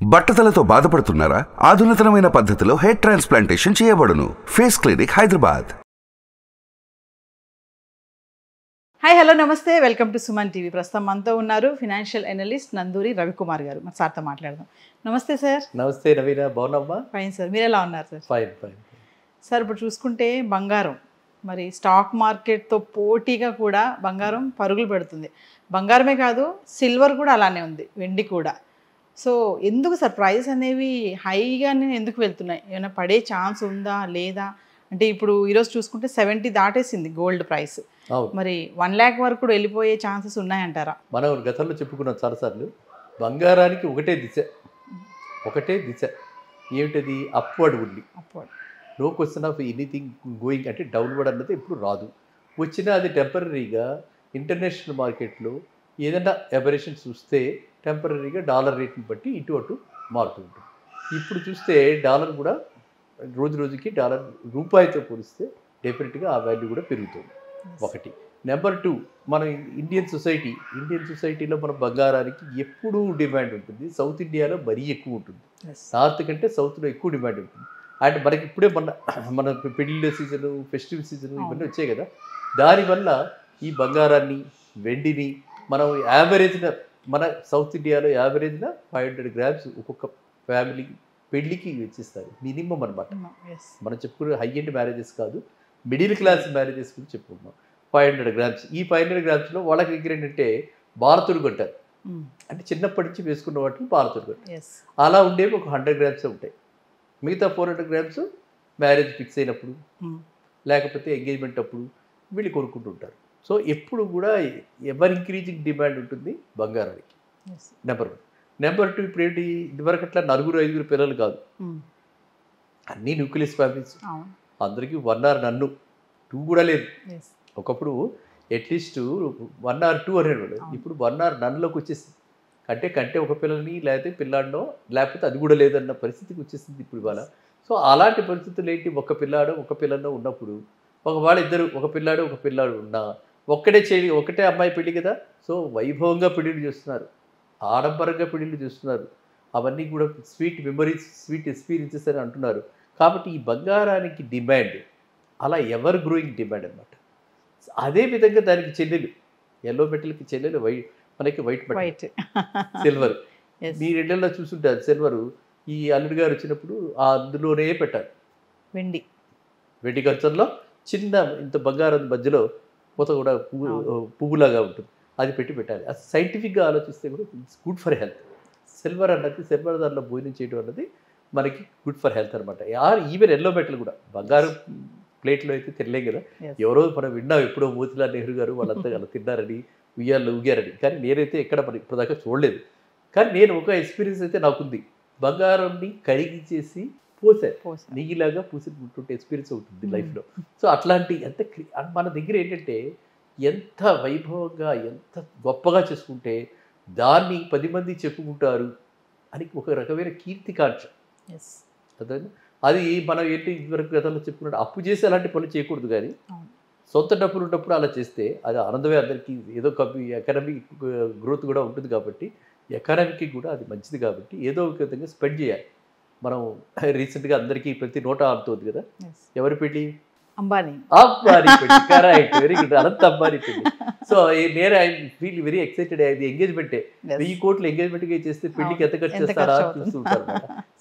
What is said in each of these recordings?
బట్టతలతో బాధపడుతున్నారా? ఆధునితనమైన పద్ధతిలో హెయిర్ ట్రాన్స్ప్లాంటేషన్ చేయబడును. Face clinic, Hyderabad. Hi, hello, నమస్తే. Welcome to Suman TV. ప్రస్తుతం మనతో ఉన్నారు ఫినాన్షియల్ అనలిస్ట్ నందూరి రవికుమార్ గారు. మరి సార్తో మాట్లాడదాం. నమస్తే సార్. నమస్తే నవీన, బాగున్నామ్మా? ఫైన్ సార్, మీరు ఎలా ఉన్నారు సార్? ఫైన్ ఫైన్ సార్, ఇప్పుడు చూసుకుంటే బంగారం మరి స్టాక్ మార్కెట్తో పోటీగా కూడా బంగారం పరుగులు పెడుతుంది. బంగారమే కాదు, సిల్వర్ కూడా అలానే ఉంది, వెండి కూడా. సో ఎందుకు సార్ ప్రైస్ అనేవి హైగానే ఎందుకు వెళ్తున్నాయి? ఏమైనా పడే ఛాన్స్ ఉందా లేదా? అంటే ఇప్పుడు ఈరోజు చూసుకుంటే 70 దాటేసింది గోల్డ్ ప్రైస్. మరి 1 lakh వరకు కూడా వెళ్ళిపోయే ఛాన్సెస్ ఉన్నాయంటారా? మనం గతంలో చెప్పుకున్నాం చాలాసార్లు, బంగారానికి ఒకటే దిశ. ఏమిటది? అప్వర్డ్ ఉంది. No question of anything going, అంటే డౌన్వర్డ్ అన్నది ఎప్పుడు రాదు. వచ్చినా అది టెంపరీగా ఇంటర్నేషనల్ మార్కెట్లో ఏదైనా ఎబరేషన్స్ చూస్తే టెంపరీగా డాలర్ రేట్ని బట్టి ఇటు అటు మారుతూ ఉంటుంది. ఇప్పుడు చూస్తే డాలర్ కూడా రోజు రోజుకి డాలర్ రూపాయితో పోలిస్తే డెఫినెట్గా ఆ వాల్యూ కూడా పెరుగుతుంది. ఒకటి. నెంబర్ 2, మన ఇండియన్ సొసైటీలో మన బంగారానికి ఎప్పుడూ డిమాండ్ ఉంటుంది. సౌత్ ఇండియాలో మరీ ఎక్కువ ఉంటుంది, నార్త్ కంటే సౌత్లో ఎక్కువ డిమాండ్ ఉంటుంది. అండ్ మనకి ఇప్పుడే మన పెళ్ళిళ్ళ సీజను, ఫెస్టివల్ సీజను ఇవన్నీ వచ్చాయి కదా. దానివల్ల ఈ బంగారాన్ని, వెండిని మనం యావరేజ్న, మన సౌత్ ఇండియాలో యావరేజ్న 500 grams ఒక్కొక్క ఫ్యామిలీ పెళ్ళికి వెచ్చిస్తారు మినిమం అనమాట. మనం చెప్పుకునే హై ఎండ్ మ్యారేజెస్ కాదు, మిడిల్ క్లాస్ మ్యారేజెస్ గురించి చెప్పుకున్నాం. 500 grams. ఈ 500 gramsలో వాళ్ళకి దగ్గర ఏంటంటే భారతుడు అంటారు, అంటే చిన్నప్పటి నుంచి వేసుకున్న వాటిని భారతుడు అంటారు. అలా ఉండేవి ఒక 100 grams ఉంటాయి. మిగతా 400 grams మ్యారేజ్ ఫిక్స్ అయినప్పుడు లేకపోతే ఎంగేజ్మెంట్ అప్పుడు వీళ్ళు కొనుక్కుంటూ ఉంటారు. సో ఎప్పుడు కూడా ఎవర్ ఇంక్రీజింగ్ డిమాండ్ ఉంటుంది బంగారానికి. నెంబర్ 1. నెంబర్ 2, ఇప్పుడు ఏంటి, ఇదివరకు అట్లా 4-5 పిల్లలు కాదు, అన్నీ న్యూక్లియస్ ఫ్యామిలీస్. అందరికీ 1 or none, 2 కూడా లేదు. ఒకప్పుడు అట్లీస్ట్ 1 or 2 అనేవాడు, ఇప్పుడు 1 or noneలోకి వచ్చేసింది. కంటే ఒక పిల్లల్ని లేకపోతే పిల్లాడినో, లేకపోతే అది కూడా లేదన్న పరిస్థితికి వచ్చేసింది ఇప్పుడు ఇవాళ. సో అలాంటి పరిస్థితులు ఏంటి, ఒక పిల్లనో ఉన్నప్పుడు వాళ్ళిద్దరు, ఒక పిల్లాడు ఉన్నా ఒకటే అమ్మాయి పెళ్ళి కదా. సో వైభవంగా పెళ్ళిళ్ళు చేస్తున్నారు, ఆడంబరంగా పెళ్ళిళ్ళు చేస్తున్నారు. అవన్నీ కూడా స్వీట్ మెమరీస్, స్వీట్ ఎక్స్పీరియన్సెస్ అని అంటున్నారు. కాబట్టి ఈ బంగారానికి డిమాండ్ అలా ఎవర్ గ్రోయింగ్ డిమాండ్ అనమాట. అదేవిధంగా దానికి చెల్లెలు, ఎల్లో మెటల్కి చెల్లెలు మనకి వైట్ మెటల్, సిల్వర్. మీరు ఇళ్లలో చూసుంటారు సిల్వరు. ఈ అల్లుడు గారు వచ్చినప్పుడు అందులోనే పెట్టాలి. వెండి కంచంలో చిన్న ఇంత బంగారం మధ్యలో పూత కూడా పువ్వులాగా ఉంటుంది, అది పెట్టాలి. అది సైంటిఫిక్గా ఆలోచిస్తే కూడా it's good for health. Silver దాంట్లో భోజనం చేయడం అన్నది మనకి గుడ్ ఫర్ హెల్త్ అనమాట. ఈవెన్ ఎల్లో మెటల్ కూడా, బంగారం ప్లేట్లో అయితే తినలేం కదా. ఎవరో మనం విన్నాం ఎప్పుడో మోతిలాల్ నెహ్రూ గారు వాళ్ళంతా అలా తిన్నారని, ఉయ్యాల్లో ఊగారని. కానీ నేనైతే ఎక్కడ మరి ఇప్పటిదాకా చూడలేదు. కానీ నేను ఒక ఎక్స్పీరియన్స్ అయితే నాకుంది. బంగారాన్ని కడిగి చేసి నెయ్యిలాగా పూసినటువంటి ఎక్స్పీరియన్స్ అవుతుంది లైఫ్లో. సో అట్లాంటి మన దగ్గర ఏంటంటే ఎంత వైభవంగా, ఎంత గొప్పగా చేసుకుంటే దాన్ని 10 మంది చెప్పుకుంటారు అని ఒక రకమైన కీర్తికాంక్ష. అది మనం ఏంటి ఇదివరకు గతంలో చెప్పుకున్నట్టు అప్పు చేసి అలాంటి పనులు చేయకూడదు, కానీ సొంత డబ్బులు ఉన్నప్పుడు అలా చేస్తే అది ఆనందమే. అందరికీ ఏదో ఎకనామిక్ గ్రోత్ కూడా ఉంటుంది కాబట్టి, ఎకనామిక్కి కూడా అది మంచిది కాబట్టి ఏదో ఒక విధంగా స్పెండ్ చేయాలి. మనం రీసెంట్గా అందరికీ ప్రతి నోట ఆడుతుంది కదా, ఎవరి పెళ్ళి? అంబానీ పెళ్ళి. కరెక్ట్, వెరీ గుడ్, అనంత అంబానీ పెళ్ళి. సో నేను ఐ ఫీల్ వెరీ ఎక్సైటెడ్. అది ఎంగేజ్మెంటే, 1000 కోట్లు ఎంగేజ్మెంట్గా చేస్తే పెళ్లికి ఎంత ఖర్చు చేస్తారా చూస్తుంటారు.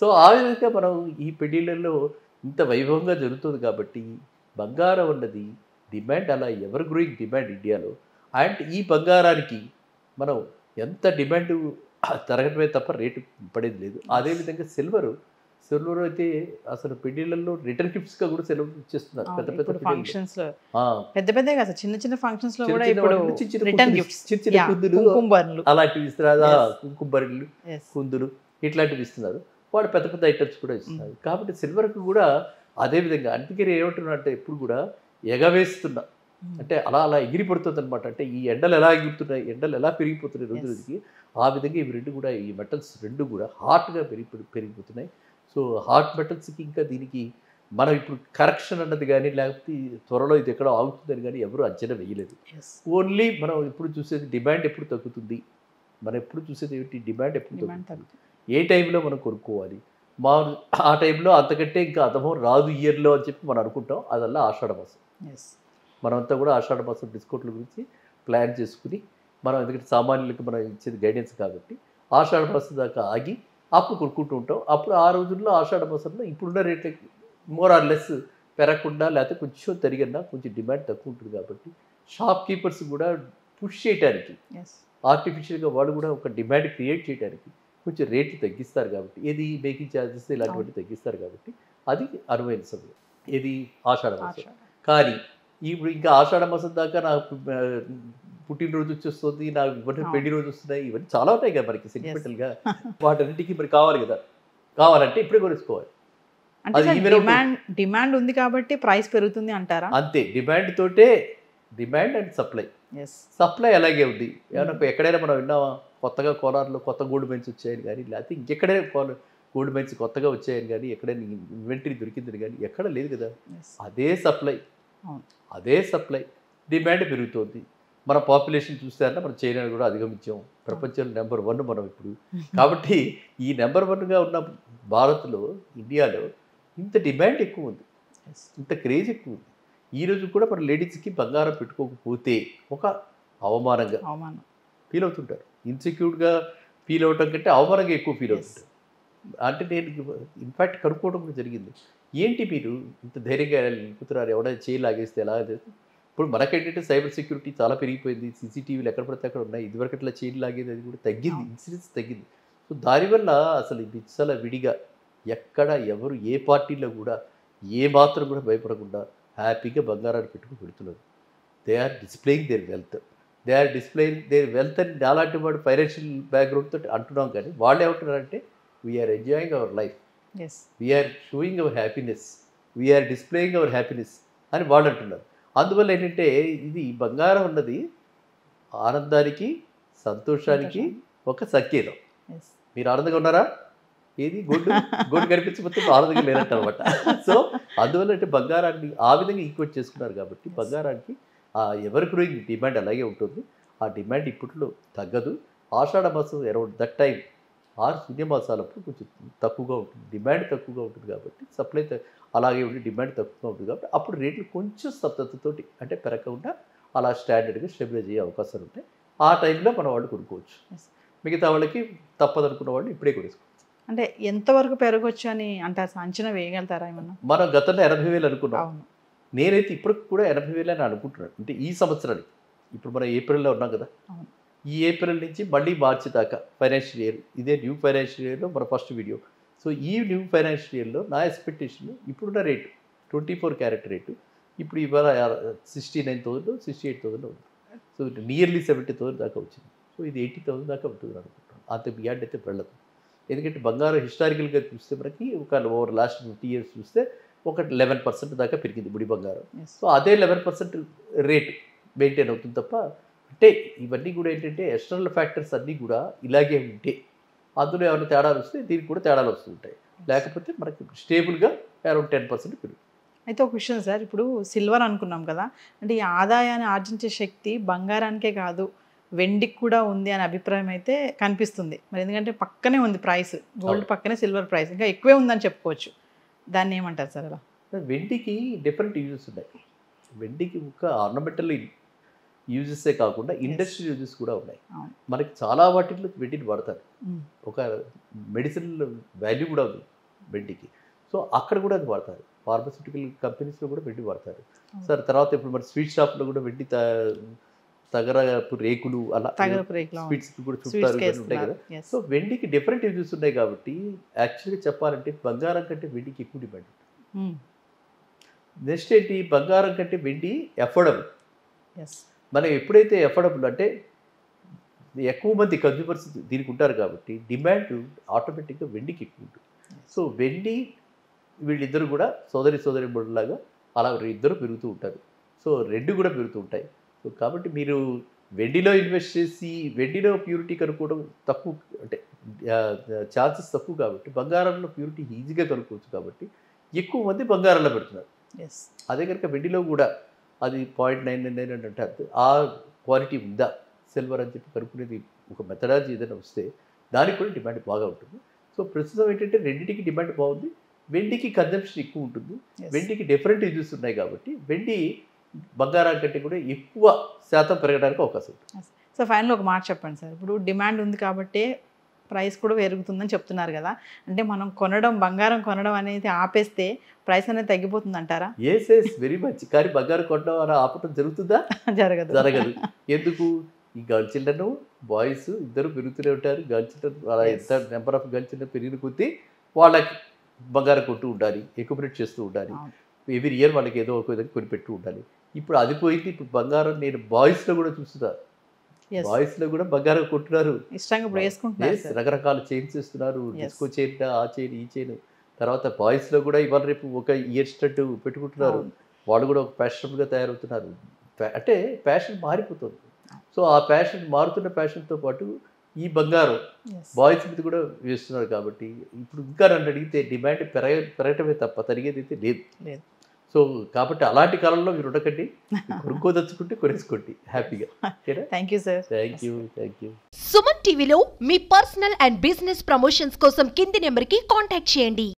సో ఆ విధంగా మనం ఈ పెళ్ళిళ్ళలో ఇంత వైభవంగా జరుగుతుంది కాబట్టి బంగారం అన్నది డిమాండ్ అలా ఎవర్ గ్రోయింగ్ డిమాండ్ ఇండియాలో. అండ్ ఈ బంగారానికి మనం ఎంత డిమాండ్ తరగటమే తప్ప రేటు పడేది లేదు. అదేవిధంగా సిల్వర్ అయితే అసలు పెళ్లిళ్ళల్లో రిటర్న్ గిఫ్ట్స్ గా కూడా సెలవు ఇచ్చేస్తున్నారు. పెద్ద ఫంక్షన్స్ లో, పెద్ద చిన్న ఫంక్షన్స్ లో కూడా ఇప్పుడు రిటర్న్ గిఫ్ట్స్, చిన్న కుంకుమలు అలాంటివి ఇస్తున్నారు. కుంకుమరిళ్ళు, కుందులు ఇట్లాంటివి ఇస్తున్నారు. వాళ్ళు పెద్ద ఐటమ్స్ కూడా ఇస్తున్నారు. కాబట్టి సిల్వర్కి కూడా అదేవిధంగా. అందుకే ఏమంటున్నా అంటే ఎప్పుడు కూడా ఎగవేస్తున్నా, అంటే అలా ఎగిరిపడుతుంది అనమాట. అంటే ఈ ఎండలు ఎలా ఎగురుతున్నాయి, ఎండలు ఎలా పెరిగిపోతున్నాయి రోజు రోజుకి, ఆ విధంగా ఇవి రెండు కూడా, ఈ మెటల్స్ రెండు కూడా హాట్గా పెరిగిపోతున్నాయి. సో హాట్ మెటల్స్కి ఇంకా దీనికి మనం ఇప్పుడు కరెక్షన్ అన్నది కానీ, లేకపోతే త్వరలో ఇది ఎక్కడో ఆగుతుందని కానీ ఎవరు అంచనా వేయలేదు. ఓన్లీ మనం ఎప్పుడు చూసేది డిమాండ్ ఎప్పుడు తగ్గుతుంది, మనం ఎప్పుడు చూసేది ఏమిటి, డిమాండ్ ఎప్పుడు తగ్గుతుంది. ఏ టైంలో మనం కొనుక్కోవాలి, మా ఆ టైంలో అంతకంటే ఇంకా అదమో రాదు ఇయర్లో అని చెప్పి మనం అనుకుంటాం. అదల్లా ఆషాఢ మాసం. ఎస్. మనమంతా కూడా ఆషాఢ మాసం డిస్కౌంట్ల గురించి ప్లాన్ చేసుకుని, మనం ఎందుకంటే సామాన్యులకు మనం ఇచ్చేది గైడెన్స్ కాబట్టి ఆషాఢ మాసం దాకా ఆగి అప్పుడు కొనుక్కుంటూ ఉంటాం. అప్పుడు ఆ రోజుల్లో ఆషాఢ మాసంలో ఇప్పుడున్న రేట్లకి మోర్ ఆర్ లెస్ పెరగకుండా, లేకపోతే కొంచెం తరిగినా కొంచెం డిమాండ్ తక్కువ ఉంటుంది కాబట్టి షాప్ కీపర్స్ కూడా పుష్ చేయడానికి, ఎస్. ఆర్టిఫిషియల్గా వాళ్ళు కూడా ఒక డిమాండ్ క్రియేట్ చేయడానికి కొంచెం రేట్లు తగ్గిస్తారు కాబట్టి, ఏది మేకింగ్ ఛార్జెస్ ఇలాంటివన్నీ తగ్గిస్తారు కాబట్టి అది అనువైన సమయం. ఏది ఆషాఢ మాసం. కానీ ఇప్పుడు ఇంకా ఆషాఢ మాసం దాకా నాకు పుట్టినరోజు వచ్చేస్తుంది, నాకు ఇవన్నీ పెళ్లి రోజు వస్తున్నాయి, ఇవన్నీ చాలా ఉంటాయి కదా మనకి సెంటిమెంటల్గా. వాటన్నిటికీ మరి కావాలి కదా, కావాలంటే ఇప్పుడే కొనుక్కోవాలి. డిమాండ్ ఉంది కాబట్టి ప్రైస్ పెరుగుతుంది అంటారా? అంతే, డిమాండ్ తోటే, డిమాండ్ అండ్ సప్లై. సప్లై అలాగే ఉంది. ఏమన్నా ఎక్కడైనా మనం విన్నామా కొత్తగా కోలార్లో కొత్త గోల్డ్ మైన్స్ వచ్చాయని కానీ, లేకపోతే ఇంకెక్కడైనా గోల్డ్ మైన్స్ కొత్తగా వచ్చాయని కానీ, ఎక్కడైనా ఇన్వెంటరీ దొరికిందని కానీ ఎక్కడ లేదు కదా. అదే సప్లై, అదే సప్లై, డిమాండ్ పెరుగుతోంది. మన పాపులేషన్ చూస్తారన్నా మనం చైనాను కూడా అధిగమించాం, ప్రపంచంలో నెంబర్ 1 మనం ఇప్పుడు. కాబట్టి ఈ నెంబర్ 1గా ఉన్న భారత్లో, ఇండియాలో ఇంత డిమాండ్ ఎక్కువ ఉంది, ఇంత క్రేజ్ ఎక్కువ ఉంది. ఈరోజు కూడా మన లేడీస్కి బంగారం పెట్టుకోకపోతే ఒక అవమానంగా ఫీల్ అవుతుంటారు. ఇన్సెక్యూర్డ్గా ఫీల్ అవటం కంటే అవమానంగా ఎక్కువ ఫీల్ అవుతుంటారు. అంటే నేను ఇన్ఫ్యాక్ట్ కనుక్కోవడం కూడా జరిగింది. ఏంటి మీరు ఇంత ధైర్యంగా నిలుపుతున్నారు, ఎవరైనా చేయి లాగేస్తే ఎలా? ఇప్పుడు మనకేంటంటే సైబర్ సెక్యూరిటీ చాలా పెరిగిపోయింది, సీసీటీవీలు ఎక్కడ పడితే అక్కడ ఉన్నాయి. ఇదివరకు అట్లా చేయి లాగేది అది కూడా తగ్గింది, ఇన్సిడెన్స్ తగ్గింది. సో దానివల్ల అసలు విచ్చల విడిగా ఎక్కడ ఎవరు ఏ పార్టీలో కూడా ఏ మాత్రం కూడా భయపడకుండా హ్యాపీగా బంగారాన్ని పెట్టుకుని పెడుతున్నారు. They are displaying their wealth, they are displaying their wealth అని అలాంటి వాడు ఫైనాన్షియల్ బ్యాక్గ్రౌండ్ తోటి అంటున్నాం. కానీ వాళ్ళు ఏమంటున్నారంటే we are enjoying our life, we are showing our happiness, we are displaying our happiness అని వాళ్ళు అంటున్నారు. అందువల్ల ఏంటంటే ఇది బంగారం అన్నది ఆనందానికి, సంతోషానికి ఒక సంకేతం. మీరు ఆనందంగా ఉన్నారా? ఏది గోల్డ్ కనిపించకపోతే ఆనందంగా లేనట్టు అనమాట. సో అందువల్ల అంటే బంగారాన్ని ఆ విధంగా ఈక్వేట్ చేసుకున్నారు కాబట్టి బంగారానికి ఎవరి గ్రోయింగ్ డిమాండ్ అలాగే ఉంటుంది. ఆ డిమాండ్ ఇప్పట్లో తగ్గదు. ఆషాఢ మాసం అరౌండ్ దట్ టైం 6 శూన్యమాసాలప్పుడు కొంచెం తక్కువగా ఉంటుంది, డిమాండ్ తక్కువగా ఉంటుంది కాబట్టి సప్లై అలాగే ఉండి డిమాండ్ తక్కువగా ఉంటుంది కాబట్టి అప్పుడు రేట్లు కొంచెం స్తబ్దతతోటి అంటే పెరగకుండా అలా స్టాండర్డ్గా స్టెబిలైజ్ అయ్యే అవకాశాలు ఉంటాయి. ఆ టైంలో మన వాళ్ళు కొనుక్కోవచ్చు. మిగతా వాళ్ళకి తప్పదనుకున్న వాళ్ళు ఇప్పుడే కొనుక్కోవచ్చు. అంటే ఎంతవరకు పెరగవచ్చు అని అంటారు, అంచనా వేయగలుగుతారా ఏమన్నా? మనం గతంలో 80,000 అనుకున్నాం. నేనైతే ఇప్పటికి కూడా 80,000 అని అనుకుంటున్నాను. అంటే ఈ సంవత్సరానికి ఇప్పుడు మనం ఏప్రిల్లో ఉన్నాం కదా, ఈ ఏప్రిల్ నుంచి మళ్ళీ మార్చి దాకా ఫైనాన్షియల్ ఇయర్, ఇదే న్యూ ఫైనాన్షియల్ ఇయర్లో మన ఫస్ట్ వీడియో. సో ఈ న్యూ ఫైనాన్షియల్ ఇయర్లో నా ఎక్స్పెక్టేషన్ ఇప్పుడున్న రేటు 24 క్యారెట్ రేటు ఇప్పుడు ఇవాళ 69,000 68,000 ఉంది. సో నియర్లీ 70,000 దాకా వచ్చింది. సో ఇది 80,000 దాకా ఉంటుంది అనుకుంటున్నాను. అంత బియాండ్ అయితే వెళ్ళదు. ఎందుకంటే బంగారం హిస్టారికల్గా చూస్తే మనకి ఒక ఓవర్ లాస్ట్ 50 years చూస్తే ఒక 11% దాకా పెరిగింది ముడి బంగారం. సో అదే 11% రేట్ మెయింటైన్ అవుతుంది తప్ప, అంటే ఇవన్నీ కూడా ఏంటంటే ఎక్స్టర్నల్ ఫ్యాక్టర్స్ అన్నీ కూడా ఇలాగే ఉంటే అందులో ఏమైనా తేడాలు వస్తే దీనికి కూడా తేడాలు వస్తుంటాయి. లేకపోతే మనకి స్టేబుల్గా అరౌండ్ 10% పెరుగుతుంది. అయితే ఒక విషయం సార్, ఇప్పుడు సిల్వర్ అనుకున్నాం కదా, అంటే ఈ ఆదాయాన్ని ఆర్జించే శక్తి బంగారానికే కాదు వెండికి కూడా ఉంది అనే అభిప్రాయం అయితే కనిపిస్తుంది. మరి ఎందుకంటే పక్కనే ఉంది ప్రైస్, గోల్డ్ పక్కనే సిల్వర్ ప్రైస్ ఇంకా ఎక్కువే ఉందని చెప్పుకోవచ్చు. దాన్ని ఏమంటారు సార్? అలా వెండికి డిఫరెంట్ యూజెస్ ఉన్నాయి. వెండికి ఒక ఆర్నమెంటల్ యూజెసే కాకుండా ఇండస్ట్రియల్ యూజెస్ కూడా ఉన్నాయి. మనకి చాలా వాటిల్లో వెండిని వాడతారు. ఒక మెడిసిన్ వాల్యూ కూడా ఉంది వెండికి. సో అక్కడ కూడా అది వాడతారు. ఫార్మస్యూటికల్ కంపెనీస్లో కూడా వెండి వాడతారు సార్. తర్వాత ఇప్పుడు మన స్వీట్ షాప్లో కూడా వెండి తగరపు రేకులు అలా స్వీట్స్ కూడా చుట్టారు ఉంటాయి కదా. సో వెండికి డిఫరెంట్ యూజెస్ ఉన్నాయి కాబట్టి యాక్చువల్గా చెప్పాలంటే బంగారం కంటే వెండికి ఎక్కువ డిమాండ్ ఉంటుంది. నెక్స్ట్ ఏంటి, బంగారం కంటే వెండి అఫోర్డబుల్. మనం ఎప్పుడైతే అఫోర్డబుల్ అంటే ఎక్కువ మంది కన్జ్యూమర్స్ దీనికి ఉంటారు కాబట్టి డిమాండ్ ఆటోమేటిక్గా వెండికి ఎక్కువ ఉంటుంది. సో వెండి వీళ్ళిద్దరు కూడా సోదరి బొడ్లాగా అలా ఇద్దరు పెరుగుతూ ఉంటారు. సో రెండు కూడా పెరుగుతూ ఉంటాయి. సో కాబట్టి మీరు వెండిలో ఇన్వెస్ట్ చేసి వెండిలో ప్యూరిటీ కనుక్కోవడం తక్కువ, అంటే ఛాన్సెస్ తక్కువ కాబట్టి బంగారంలో ప్యూరిటీ ఈజీగా కనుక్కోవచ్చు కాబట్టి ఎక్కువ మంది బంగారంలో పెడుతున్నారు. అదే కనుక వెండిలో కూడా అది 0.999 అంటే ఆ క్వాలిటీ ఉందా సిల్వర్ అని చెప్పి కనుక్కునేది ఒక మెథడాలజీ ఏదైనా వస్తే దానికి కూడా డిమాండ్ బాగా ఉంటుంది. సో ప్రస్తుతం ఏంటంటే రెండింటికి డిమాండ్ బాగుంది, వెండికి కన్జంప్షన్ ఎక్కువ ఉంటుంది, Yes. వెండికి డిఫరెంట్ యూజెస్ ఉన్నాయి కాబట్టి వెండి బంగారం కంటే కూడా ఎక్కువ శాతం పెరగడానికి అవకాశం ఉంది. సో ఫైనల్ ఒక మాట చెప్పండి సార్, ఇప్పుడు డిమాండ్ ఉంది కాబట్టి ప్రైస్ కూడా పెరుగుతుందని చెప్తున్నారు కదా, అంటే మనం బంగారం కొనడం అనేది ఆపేస్తే ప్రైస్ అనేది తగ్గిపోతుంది అంటారా? Yes very much. కానీ బంగారం కొనడం అలా ఆపటం జరుగుతుందా? జరగదు. ఎందుకు? ఈ గర్ల్ చిల్డ్రన్ బాయ్స్ ఇద్దరు పెరుగుతూనే ఉంటారు. గర్ల్ చిల్డ్రన్ అలా ఎంత నెంబర్ ఆఫ్ గర్ల్ చిల్డ్రన్ పెరిగిన కొద్దీ వాళ్ళకి బంగారం కొంటూ ఉండాలి, ఎక్యుపరేట్ చేస్తూ ఉండాలి, ఎవ్రీ ఇయర్ వాళ్ళకి ఏదో ఒక విధంగా కొనిపెట్టు ఉండాలి. ఇప్పుడు అది పోయింది. ఇప్పుడు బంగారం నేను బాయ్స్లో కూడా చూస్తున్నా, బాయ్స్లో కూడా బంగారం కొంటున్నారు, ఇష్టంగా ఇప్పుడు వేసుకుంటున్నారు, రకరకాల చైన్స్ ఇస్తున్నారు, డిస్కో చైన్, ఆ చైన్, ఈ చైన్. తర్వాత బాయ్స్లో కూడా ఇవాళ రేపు ఒక ఇయర్ స్టడ్ పెట్టుకుంటున్నారు, వాళ్ళు కూడా ఒక ఫ్యాషనబుల్గా తయారవుతున్నారు. అంటే ప్యాషన్ మారిపోతుంది. సో ఆ ప్యాషన్ మారుతున్న ప్యాషన్తో పాటు ఈ బంగారం బాయ్స్ మీద కూడా వేస్తున్నారు కాబట్టి ఇప్పుడు ఇంకా నన్ను అడిగితే డిమాండ్ పెరగటమే తప్ప తరిగేది అయితే లేదు. సో కాబట్టి అలాంటి కాలంలో మీరు ఉండకండి, కొనుక్కోదలుచుకుంటే కొనేసుకోండి హ్యాపీగా. Thank you sir. Thank you. Suman టీవీలో మీ పర్సనల్ అండ్ బిజినెస్ ప్రమోషన్స్ కోసం కింది నెంబర్కి కాంటాక్ట్ చేయండి.